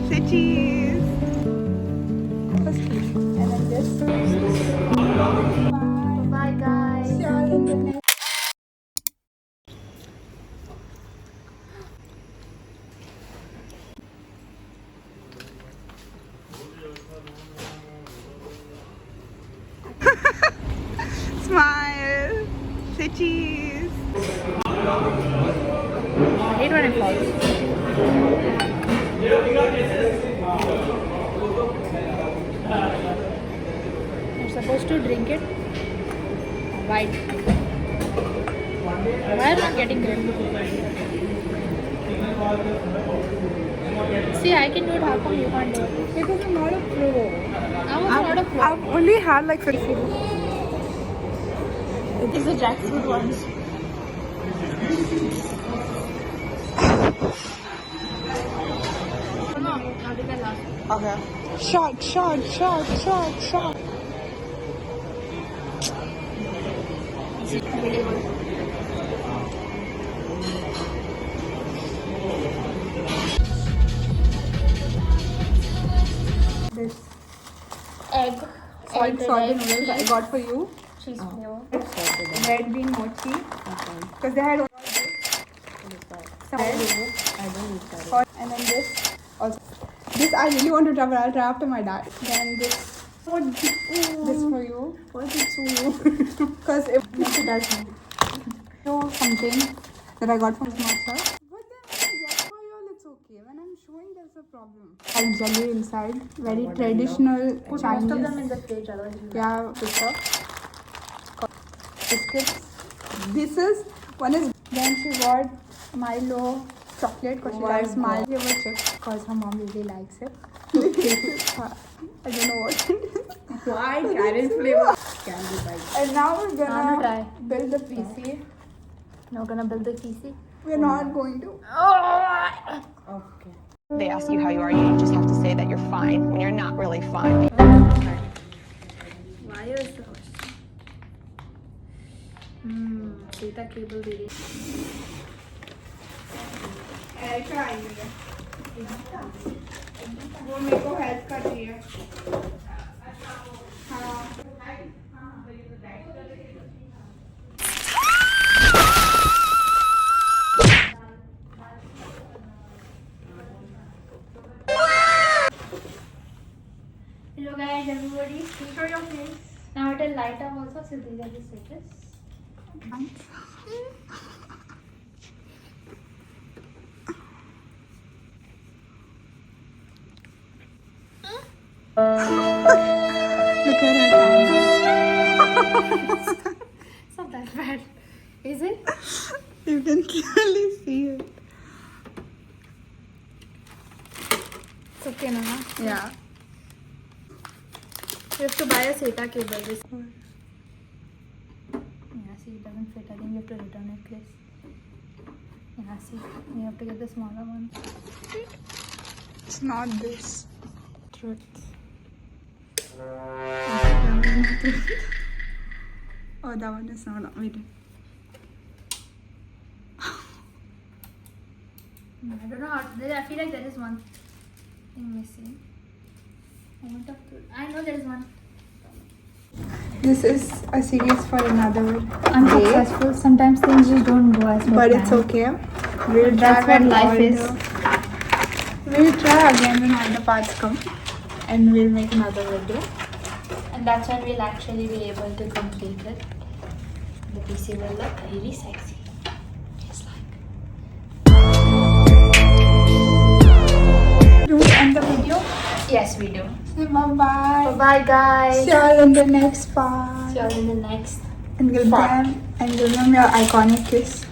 Say cheese. And then this. Bye guys. See you all in the next. Smile. Say cheese. I hate when it falls. You're supposed to drink it white. Why am I not getting grip? See, I can do it. How come you can't do it? Because I'm not a pro. I'm also not a pro. I've only had like 50. It's the jackfruit ones. No, I'll do that last. Okay. Shot. Really good. This Egg. salted noodles I got for you. Cheese flavor. Red bean mochi. Because they had all this. Some and then this also. This I really want to try, but I'll try after my dad. Then this. This for you. What's it for you? Because if Yes, it does. something that I got from Matcha. But then when I get for you all, it's okay. When I'm showing, there's a problem. And jelly inside. Very traditional Put Chinese. most of them in the fridge, otherwise you Yeah, pizza. Biscuits. This is one is then she got Milo chocolate because she likes Milo flavor chips because her mom really likes it. I don't know what it is. Why carrot flavor? Candy bite. And now we're I'm gonna gonna build the PC. Now gonna build the PC. We're not going to. Okay. They ask you how you are, you just have to say that you're fine when you're not really fine. Why is the data cable really? ऐसा आएंगे वो मेरे को help कर रही है हाँ Hello guys, everybody. Show your face. Now it will light up also, so these are the switches. Look at her It's not that bad. Is it? You can clearly see it. It's okay now, huh? Yeah. You have to buy a SATA cable. Yeah, see, it doesn't fit. I think you have to return it, please. Yeah, see, you have to get the smaller one. It's not this. Truth. Oh, that one is not. Wait. I don't know how. I feel like there is one thing missing. Moment of truth. I know there is one. This is a series for another Unsuccessful. Sometimes things just don't go as but it's okay. We'll That's try what when life all is. We'll try again when all the parts come, and we'll make another video. And that's when we'll actually be able to complete it. The PC will look really sexy. Just like. Do we end the video? Yes, we do. Say bye-bye. Bye guys. See you all in the next part. See you all in the next. And give them your iconic kiss.